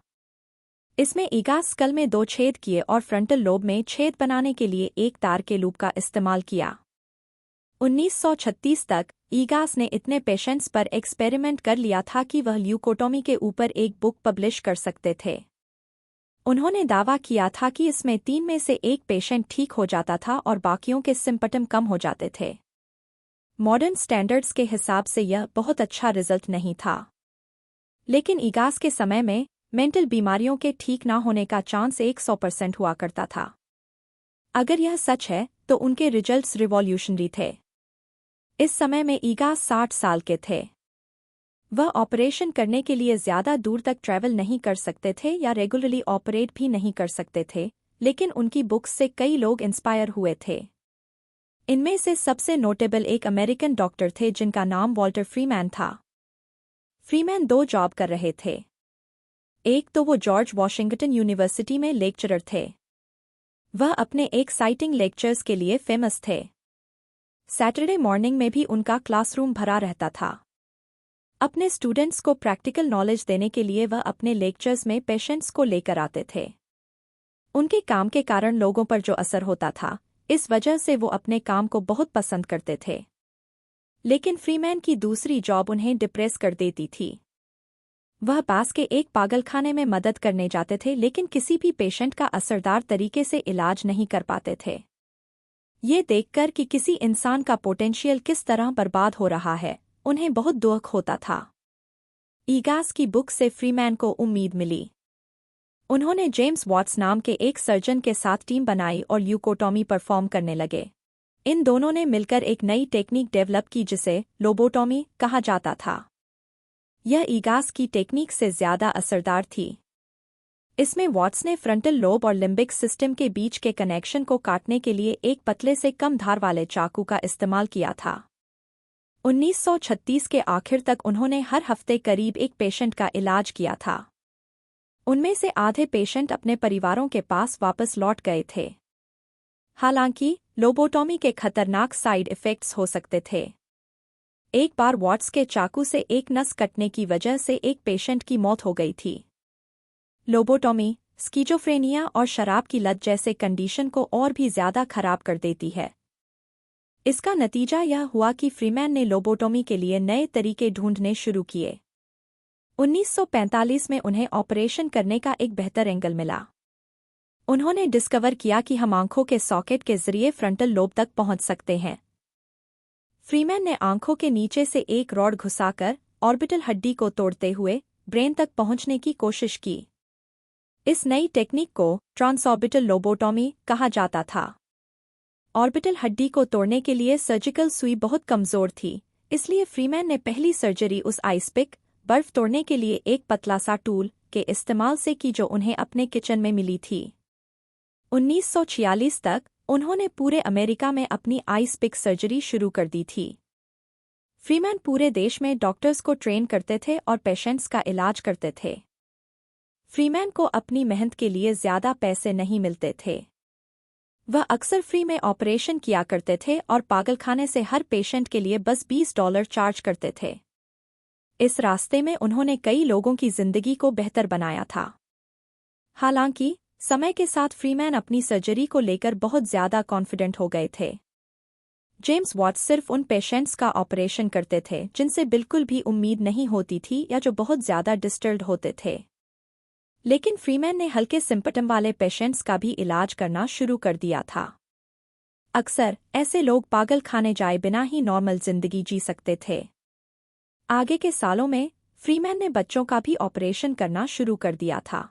इसमें ईगास स्कल में 2 छेद किए और फ्रंटल लोब में छेद बनाने के लिए एक तार के लूप का इस्तेमाल किया। 1936 तक ईगास ने इतने पेशेंट्स पर एक्सपेरिमेंट कर लिया था कि वह ल्यूकोटॉमी के ऊपर एक बुक पब्लिश कर सकते थे। उन्होंने दावा किया था कि इसमें 3 में से 1 पेशेंट ठीक हो जाता था और बाकियों के सिम्पटम कम हो जाते थे। मॉडर्न स्टैंडर्ड्स के हिसाब से यह बहुत अच्छा रिजल्ट नहीं था। लेकिन ईगास के समय में मेंटल बीमारियों के ठीक ना होने का चांस 100% हुआ करता था। अगर यह सच है तो उनके रिजल्ट्स रिवॉल्यूशनरी थे। इस समय में ईगास 60 साल के थे। वह ऑपरेशन करने के लिए ज़्यादा दूर तक ट्रैवल नहीं कर सकते थे या रेगुलरली ऑपरेट भी नहीं कर सकते थे, लेकिन उनकी बुक्स से कई लोग इंस्पायर हुए थे। इनमें से सबसे नोटेबल एक अमेरिकन डॉक्टर थे जिनका नाम वॉल्टर फ्रीमैन था। फ्रीमैन 2 जॉब कर रहे थे। एक तो वो जॉर्ज वॉशिंगटन यूनिवर्सिटी में लेक्चरर थे। वह अपने एक्साइटिंग लेक्चर्स के लिए फेमस थे। सैटरडे मॉर्निंग में भी उनका क्लासरूम भरा रहता था। अपने स्टूडेंट्स को प्रैक्टिकल नॉलेज देने के लिए वह अपने लेक्चर्स में पेशेंट्स को लेकर आते थे। उनके काम के कारण लोगों पर जो असर होता था, इस वजह से वो अपने काम को बहुत पसंद करते थे। लेकिन फ्रीमैन की दूसरी जॉब उन्हें डिप्रेस कर देती थी। वह पास के एक पागलखाने में मदद करने जाते थे लेकिन किसी भी पेशेंट का असरदार तरीके से इलाज नहीं कर पाते थे। ये देखकर कि किसी इंसान का पोटेंशियल किस तरह बर्बाद हो रहा है, उन्हें बहुत दुख होता था। ईगास की बुक से फ्रीमैन को उम्मीद मिली। उन्होंने जेम्स वॉट्स नाम के एक सर्जन के साथ टीम बनाई और ल्यूकोटॉमी परफॉर्म करने लगे। इन दोनों ने मिलकर एक नई टेक्निक डेवलप की जिसे लोबोटॉमी कहा जाता था। यह ईगास की टेक्निक से ज्यादा असरदार थी। इसमें वॉट्स ने फ्रंटल लोब और लिम्बिक सिस्टम के बीच के कनेक्शन को काटने के लिए एक पतले से कम धार वाले चाकू का इस्तेमाल किया था। 1936 के आखिर तक उन्होंने हर हफ्ते करीब एक पेशेंट का इलाज किया था। उनमें से आधे पेशेंट अपने परिवारों के पास वापस लौट गए थे। हालांकि लोबोटॉमी के खतरनाक साइड इफ़ेक्ट्स हो सकते थे। एक बार वॉट्स के चाकू से एक नस कटने की वजह से एक पेशेंट की मौत हो गई थी। लोबोटॉमी स्किज़ोफ्रेनिया और शराब की लत जैसे कंडीशन को और भी ज्यादा खराब कर देती है। इसका नतीजा यह हुआ कि फ्रीमैन ने लोबोटॉमी के लिए नए तरीके ढूंढने शुरू किए। 1945 में उन्हें ऑपरेशन करने का एक बेहतर एंगल मिला। उन्होंने डिस्कवर किया कि हम आंखों के सॉकेट के जरिए फ्रंटल लोब तक पहुंच सकते हैं। फ्रीमैन ने आंखों के नीचे से एक रॉड घुसाकर ऑर्बिटल हड्डी को तोड़ते हुए ब्रेन तक पहुंचने की कोशिश की। इस नई टेक्निक को ट्रांसऑर्बिटल लोबोटॉमी कहा जाता था। ऑर्बिटल हड्डी को तोड़ने के लिए सर्जिकल सुई बहुत कमजोर थी, इसलिए फ्रीमैन ने पहली सर्जरी उस आइसपिक बर्फ तोड़ने के लिए एक पतला सा टूल के इस्तेमाल से की जो उन्हें अपने किचन में मिली थी। 1946 तक उन्होंने पूरे अमेरिका में अपनी आइस पिक सर्जरी शुरू कर दी थी। फ्रीमैन पूरे देश में डॉक्टर्स को ट्रेन करते थे और पेशेंट्स का इलाज करते थे। फ्रीमैन को अपनी मेहनत के लिए ज्यादा पैसे नहीं मिलते थे। वह अक्सर फ्री में ऑपरेशन किया करते थे और पागलखाने से हर पेशेंट के लिए बस $20 चार्ज करते थे। इस रास्ते में उन्होंने कई लोगों की जिंदगी को बेहतर बनाया था। हालांकि समय के साथ फ्रीमैन अपनी सर्जरी को लेकर बहुत ज्यादा कॉन्फिडेंट हो गए थे। जेम्स वॉट्स सिर्फ उन पेशेंट्स का ऑपरेशन करते थे जिनसे बिल्कुल भी उम्मीद नहीं होती थी या जो बहुत ज्यादा डिस्टर्ब्ड होते थे। लेकिन फ्रीमैन ने हल्के सिम्पटम वाले पेशेंट्स का भी इलाज करना शुरू कर दिया था। अक्सर ऐसे लोग पागल खाने जाए बिना ही नॉर्मल जिंदगी जी सकते थे। आगे के सालों में फ्रीमैन ने बच्चों का भी ऑपरेशन करना शुरू कर दिया था।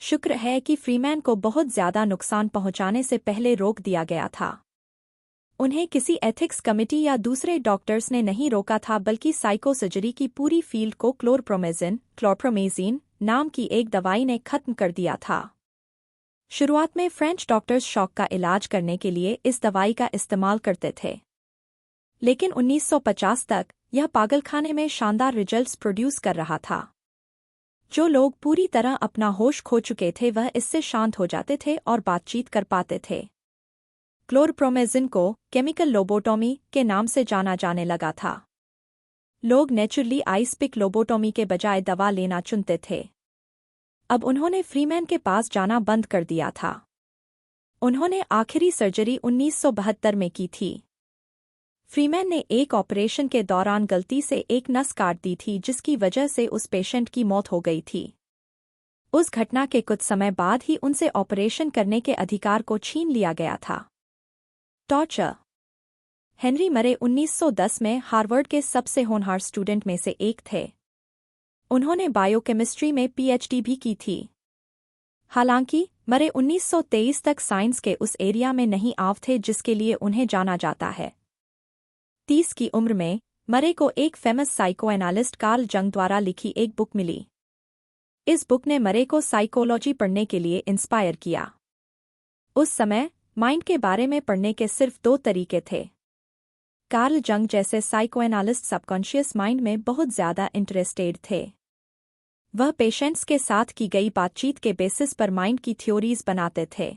शुक्र है कि फ्रीमैन को बहुत ज्यादा नुकसान पहुंचाने से पहले रोक दिया गया था। उन्हें किसी एथिक्स कमिटी या दूसरे डॉक्टर्स ने नहीं रोका था, बल्कि साइकोसर्जरी की पूरी फील्ड को क्लोरप्रोमेज़िन नाम की एक दवाई ने खत्म कर दिया था। शुरुआत में फ्रेंच डॉक्टर्स शॉक का इलाज करने के लिए इस दवाई का इस्तेमाल करते थे, लेकिन 1950 तक यह पागलखाने में शानदार रिजल्ट्स प्रोड्यूस कर रहा था। जो लोग पूरी तरह अपना होश खो चुके थे वह इससे शांत हो जाते थे और बातचीत कर पाते थे। क्लोरप्रोमेज़िन को केमिकल लोबोटॉमी के नाम से जाना जाने लगा था। लोग नेचुरली आइस पिक लोबोटॉमी के बजाय दवा लेना चुनते थे। अब उन्होंने फ्रीमैन के पास जाना बंद कर दिया था। उन्होंने आखिरी सर्जरी 1972 में की थी। फ्रीमैन ने एक ऑपरेशन के दौरान गलती से एक नस काट दी थी जिसकी वजह से उस पेशेंट की मौत हो गई थी। उस घटना के कुछ समय बाद ही उनसे ऑपरेशन करने के अधिकार को छीन लिया गया था। टॉर्चर। हेनरी मरे 1910 में हार्वर्ड के सबसे होनहार स्टूडेंट में से एक थे। उन्होंने बायोकेमिस्ट्री में पीएचडी भी की थी। हालांकि मरे 1923 तक साइंस के उस एरिया में नहीं आव थे जिसके लिए उन्हें जाना जाता है। 30 की उम्र में मरे को एक फेमस साइकोएनालिस्ट कार्ल जंग द्वारा लिखी एक बुक मिली। इस बुक ने मरे को साइकोलॉजी पढ़ने के लिए इंस्पायर किया। उस समय माइंड के बारे में पढ़ने के सिर्फ 2 तरीके थे। कार्ल जंग जैसे साइकोएनालिस्ट सबकॉन्शियस माइंड में बहुत ज्यादा इंटरेस्टेड थे। वह पेशेंट्स के साथ की गई बातचीत के बेसिस पर माइंड की थ्योरीज बनाते थे।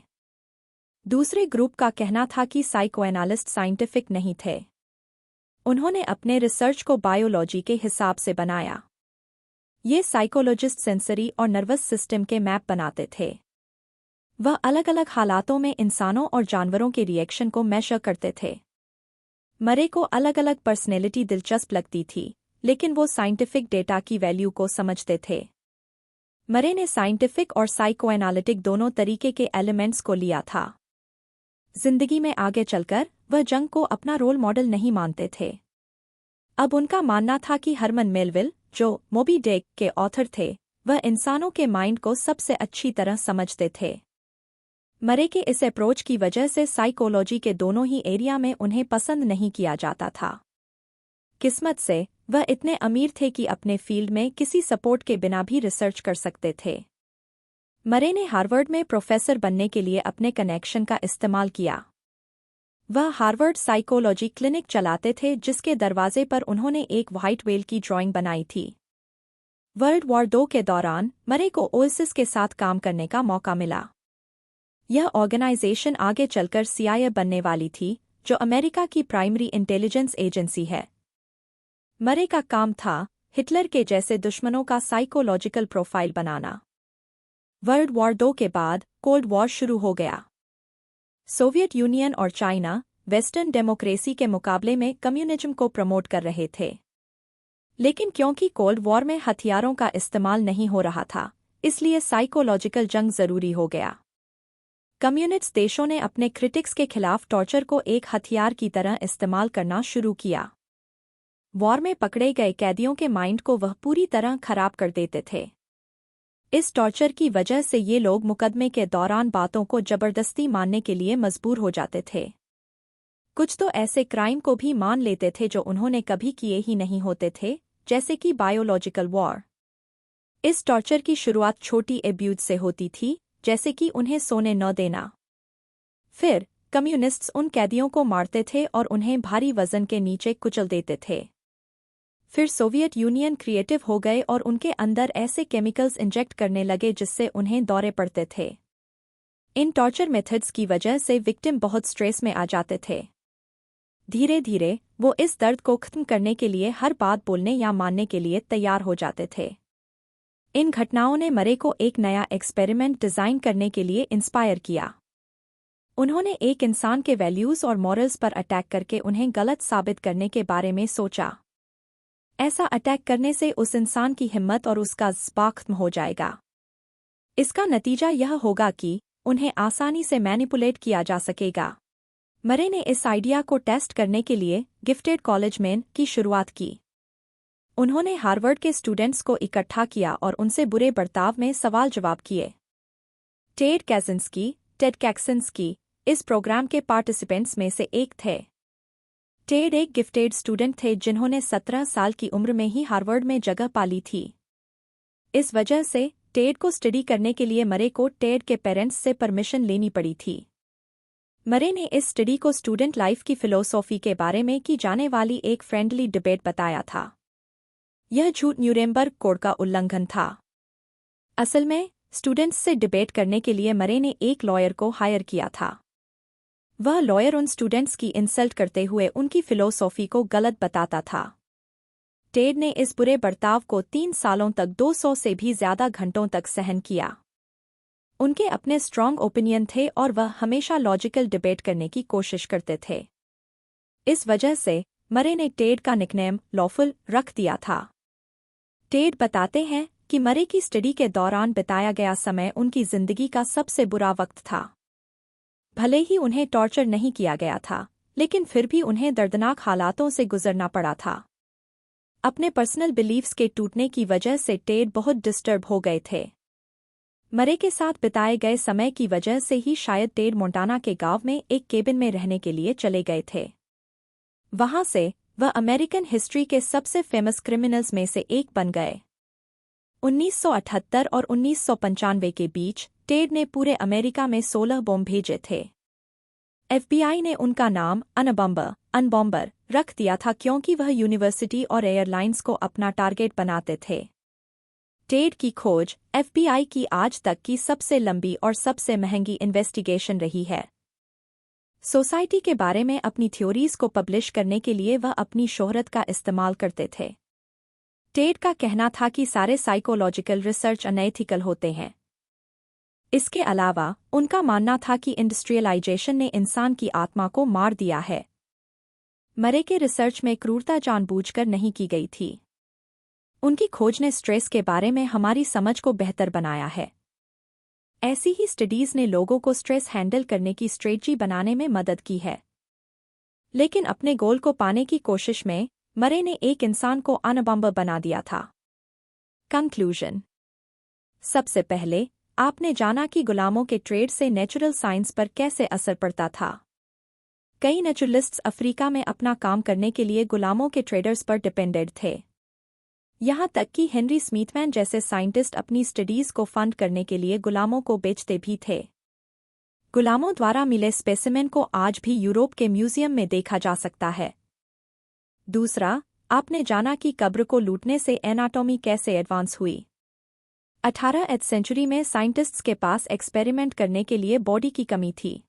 दूसरे ग्रुप का कहना था कि साइकोएनालिस्ट साइंटिफिक नहीं थे। उन्होंने अपने रिसर्च को बायोलॉजी के हिसाब से बनाया। ये साइकोलॉजिस्ट सेंसरी और नर्वस सिस्टम के मैप बनाते थे। वह अलग अलग हालातों में इंसानों और जानवरों के रिएक्शन को मेजर करते थे। मरे को अलग अलग पर्सनैलिटी दिलचस्प लगती थी, लेकिन वो साइंटिफिक डेटा की वैल्यू को समझते थे। मरे ने साइंटिफिक और साइकोएनालिटिक दोनों तरीके के एलिमेंट्स को लिया था। जिंदगी में आगे चलकर वह जंग को अपना रोल मॉडल नहीं मानते थे। अब उनका मानना था कि हरमन मेलविल, जो मोबी डिक के ऑथर थे, वह इंसानों के माइंड को सबसे अच्छी तरह समझते थे। मरे के इस अप्रोच की वजह से साइकोलॉजी के दोनों ही एरिया में उन्हें पसंद नहीं किया जाता था। किस्मत से वह इतने अमीर थे कि अपने फील्ड में किसी सपोर्ट के बिना भी रिसर्च कर सकते थे। मरे ने हार्वर्ड में प्रोफेसर बनने के लिए अपने कनेक्शन का इस्तेमाल किया। वह हार्वर्ड साइकोलॉजी क्लिनिक चलाते थे, जिसके दरवाजे पर उन्होंने एक व्हाइट व्हेल की ड्राइंग बनाई थी। वर्ल्ड वॉर 2 के दौरान मरे को ओएसिस के साथ काम करने का मौका मिला। यह ऑर्गेनाइजेशन आगे चलकर CIA बनने वाली थी, जो अमेरिका की प्राइमरी इंटेलिजेंस एजेंसी है। मरे का काम था हिटलर के जैसे दुश्मनों का साइकोलॉजिकल प्रोफाइल बनाना। वर्ल्ड वॉर 2 के बाद कोल्ड वॉर शुरू हो गया। सोवियत यूनियन और चाइना वेस्टर्न डेमोक्रेसी के मुकाबले में कम्युनिज्म को प्रमोट कर रहे थे। लेकिन क्योंकि कोल्ड वॉर में हथियारों का इस्तेमाल नहीं हो रहा था, इसलिए साइकोलॉजिकल जंग जरूरी हो गया। कम्युनिस्ट देशों ने अपने क्रिटिक्स के खिलाफ टॉर्चर को एक हथियार की तरह इस्तेमाल करना शुरू किया। वॉर में पकड़े गए कैदियों के माइंड को वह पूरी तरह खराब कर देते थे। इस टॉर्चर की वजह से ये लोग मुकदमे के दौरान बातों को जबरदस्ती मानने के लिए मजबूर हो जाते थे। कुछ तो ऐसे क्राइम को भी मान लेते थे जो उन्होंने कभी किए ही नहीं होते थे, जैसे कि बायोलॉजिकल वॉर। इस टॉर्चर की शुरुआत छोटी एब्यूज से होती थी, जैसे कि उन्हें सोने न देना। फिर कम्युनिस्ट्स उन कैदियों को मारते थे और उन्हें भारी वजन के नीचे कुचल देते थे। फिर सोवियत यूनियन क्रिएटिव हो गए और उनके अंदर ऐसे केमिकल्स इंजेक्ट करने लगे जिससे उन्हें दौरे पड़ते थे। इन टॉर्चर मेथड्स की वजह से विक्टिम बहुत स्ट्रेस में आ जाते थे। धीरे धीरे वो इस दर्द को खत्म करने के लिए हर बात बोलने या मानने के लिए तैयार हो जाते थे। इन घटनाओं ने मरे को एक नया एक्सपेरिमेंट डिजाइन करने के लिए इंस्पायर किया। उन्होंने एक इंसान के वैल्यूज और मॉरल्स पर अटैक करके उन्हें गलत साबित करने के बारे में सोचा। ऐसा अटैक करने से उस इंसान की हिम्मत और उसका जज्बा खत्म हो जाएगा। इसका नतीजा यह होगा कि उन्हें आसानी से मैनिपुलेट किया जा सकेगा। मरे ने इस आइडिया को टेस्ट करने के लिए गिफ्टेड कॉलेज मैन की शुरुआत की। उन्होंने हार्वर्ड के स्टूडेंट्स को इकट्ठा किया और उनसे बुरे बर्ताव में सवाल जवाब किए। टेड कैसिंस्की इस प्रोग्राम के पार्टिसिपेंट्स में से एक थे। टेड एक गिफ्टेड स्टूडेंट थे जिन्होंने 17 साल की उम्र में ही हार्वर्ड में जगह पाली थी। इस वजह से टेड को स्टडी करने के लिए मरे को टेड के पेरेंट्स से परमिशन लेनी पड़ी थी। मरे ने इस स्टडी को स्टूडेंट लाइफ की फिलोसॉफी के बारे में की जाने वाली एक फ्रेंडली डिबेट बताया था। यह झूठ न्यूरेमबर्ग कोड का उल्लंघन था। असल में स्टूडेंट्स से डिबेट करने के लिए मरे ने एक लॉयर को हायर किया था। वह लॉयर उन स्टूडेंट्स की इंसल्ट करते हुए उनकी फिलोसॉफी को गलत बताता था। टेड ने इस बुरे बर्ताव को 3 सालों तक 200 से भी ज्यादा घंटों तक सहन किया। उनके अपने स्ट्रॉन्ग ओपिनियन थे और वह हमेशा लॉजिकल डिबेट करने की कोशिश करते थे। इस वजह से मरे ने टेड का निकनेम लॉफुल रख दिया था। टेड बताते हैं कि मरे की स्टडी के दौरान बिताया गया समय उनकी जिंदगी का सबसे बुरा वक्त था। भले ही उन्हें टॉर्चर नहीं किया गया था, लेकिन फिर भी उन्हें दर्दनाक हालातों से गुजरना पड़ा था। अपने पर्सनल बिलीफ्स के टूटने की वजह से टेड बहुत डिस्टर्ब हो गए थे। मरे के साथ बिताए गए समय की वजह से ही शायद टेड मोंटाना के गांव में एक केबिन में रहने के लिए चले गए थे। वहां से वह अमेरिकन हिस्ट्री के सबसे फेमस क्रिमिनल्स में से एक बन गए। 1978 और 1995 के बीच टेड ने पूरे अमेरिका में 16 बॉम्ब भेजे थे। FBI ने उनका नाम अनबॉम्बर रख दिया था क्योंकि वह यूनिवर्सिटी और एयरलाइंस को अपना टारगेट बनाते थे। टेड की खोज FBI की आज तक की सबसे लंबी और सबसे महंगी इन्वेस्टिगेशन रही है। सोसाइटी के बारे में अपनी थ्योरीज को पब्लिश करने के लिए वह अपनी शोहरत का इस्तेमाल करते थे। टेड का कहना था कि सारे साइकोलॉजिकल रिसर्च अनएथिकल होते हैं। इसके अलावा उनका मानना था कि इंडस्ट्रियलाइजेशन ने इंसान की आत्मा को मार दिया है। मरे के रिसर्च में क्रूरता जानबूझकर नहीं की गई थी। उनकी खोज ने स्ट्रेस के बारे में हमारी समझ को बेहतर बनाया है। ऐसी ही स्टडीज ने लोगों को स्ट्रेस हैंडल करने की स्ट्रेटजी बनाने में मदद की है। लेकिन अपने गोल को पाने की कोशिश में मरे ने एक इंसान को अनबम्ब बना दिया था। कंक्लूजन। सबसे पहले आपने जाना कि गुलामों के ट्रेड से नेचुरल साइंस पर कैसे असर पड़ता था। कई नेचुरलिस्ट्स अफ्रीका में अपना काम करने के लिए गुलामों के ट्रेडर्स पर डिपेंडेड थे। यहाँ तक कि हेनरी स्मिथमैन जैसे साइंटिस्ट अपनी स्टडीज को फंड करने के लिए गुलामों को बेचते भी थे। गुलामों द्वारा मिले स्पेसिमेन को आज भी यूरोप के म्यूजियम में देखा जा सकता है। दूसरा, आपने जाना कि कब्र को लूटने से एनाटॉमी कैसे एडवांस हुई। 18वीं सेंचुरी में साइंटिस्ट्स के पास एक्सपेरिमेंट करने के लिए बॉडी की कमी थी।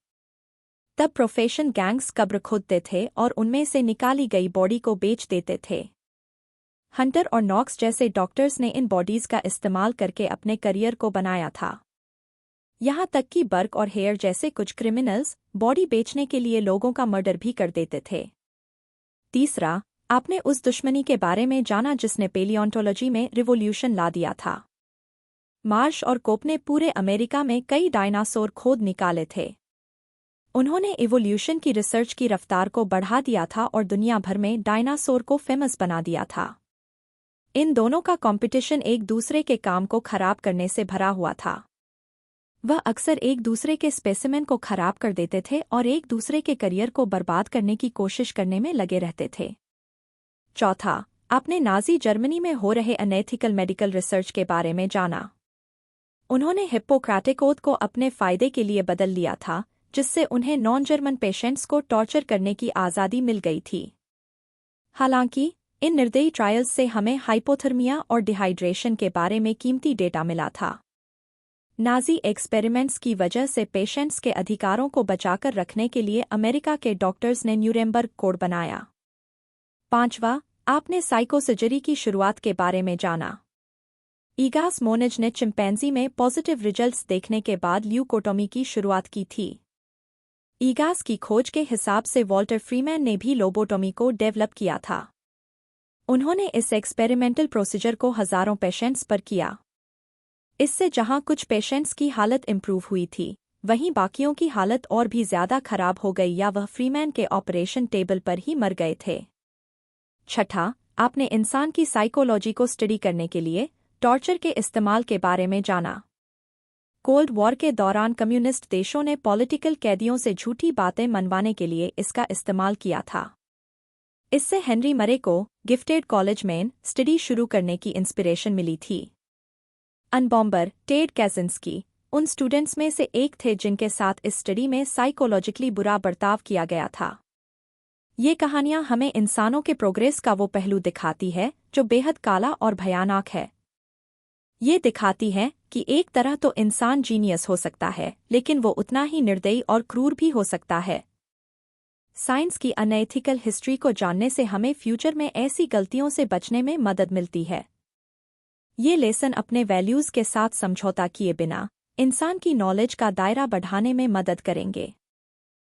तब प्रोफेशन गैंग्स कब्र खोदते थे और उनमें से निकाली गई बॉडी को बेच देते थे। हंटर और नॉक्स जैसे डॉक्टर्स ने इन बॉडीज का इस्तेमाल करके अपने करियर को बनाया था। यहाँ तक कि बर्क और हेयर जैसे कुछ क्रिमिनल्स बॉडी बेचने के लिए लोगों का मर्डर भी कर देते थे। तीसरा, आपने उस दुश्मनी के बारे में जाना जिसने पेलियोंटोलॉजी में रिवॉल्यूशन ला दिया था। मार्श और कोप ने पूरे अमेरिका में कई डायनासोर खोद निकाले थे। उन्होंने इवोल्यूशन की रिसर्च की रफ्तार को बढ़ा दिया था और दुनिया भर में डायनासोर को फेमस बना दिया था। इन दोनों का कंपटीशन एक दूसरे के काम को खराब करने से भरा हुआ था। वह अक्सर एक दूसरे के स्पेसिमेन को खराब कर देते थे और एक दूसरे के करियर को बर्बाद करने की कोशिश करने में लगे रहते थे। चौथा, आपने नाजी जर्मनी में हो रहे अनएथिकल मेडिकल रिसर्च के बारे में जाना। उन्होंने हिप्पोक्रेटिक ओथ को अपने फायदे के लिए बदल लिया था, जिससे उन्हें नॉन जर्मन पेशेंट्स को टॉर्चर करने की आज़ादी मिल गई थी। हालांकि इन निर्दयी ट्रायल्स से हमें हाइपोथर्मिया और डिहाइड्रेशन के बारे में कीमती डेटा मिला था। नाजी एक्सपेरिमेंट्स की वजह से पेशेंट्स के अधिकारों को बचाकर रखने के लिए अमेरिका के डॉक्टर्स ने न्यूरेमबर्ग कोड बनाया। पांचवा, आपने साइकोसर्जरी की शुरुआत के बारे में जाना। ईगास मोनेज ने चिंपैंजी में पॉजिटिव रिजल्ट्स देखने के बाद ल्यूकोटोमी की शुरुआत की थी। ईगास की खोज के हिसाब से वॉल्टर फ्रीमैन ने भी लोबोटोमी को डेवलप किया था। उन्होंने इस एक्सपेरिमेंटल प्रोसीजर को हजारों पेशेंट्स पर किया। इससे जहां कुछ पेशेंट्स की हालत इंप्रूव हुई थी, वहीं बाकियों की हालत और भी ज्यादा खराब हो गई या वह फ्रीमैन के ऑपरेशन टेबल पर ही मर गए थे। छठा, आपने इंसान की साइकोलॉजी को स्टडी करने के लिए टॉर्चर के इस्तेमाल के बारे में जाना। कोल्ड वॉर के दौरान कम्युनिस्ट देशों ने पॉलिटिकल कैदियों से झूठी बातें मनवाने के लिए इसका इस्तेमाल किया था। इससे हेनरी मरे को गिफ्टेड कॉलेज में स्टडी शुरू करने की इंस्पिरेशन मिली थी। अनबॉम्बर टेड कैसिंस्की उन स्टूडेंट्स में से एक थे जिनके साथ इस स्टडी में साइकोलॉजिकली बुरा बर्ताव किया गया था। ये कहानियां हमें इंसानों के प्रोग्रेस का वो पहलू दिखाती है जो बेहद काला और भयानक है। ये दिखाती है कि एक तरह तो इंसान जीनियस हो सकता है, लेकिन वो उतना ही निर्दयी और क्रूर भी हो सकता है। साइंस की अनएथिकल हिस्ट्री को जानने से हमें फ्यूचर में ऐसी गलतियों से बचने में मदद मिलती है। ये लेसन अपने वैल्यूज के साथ समझौता किए बिना इंसान की नॉलेज का दायरा बढ़ाने में मदद करेंगे।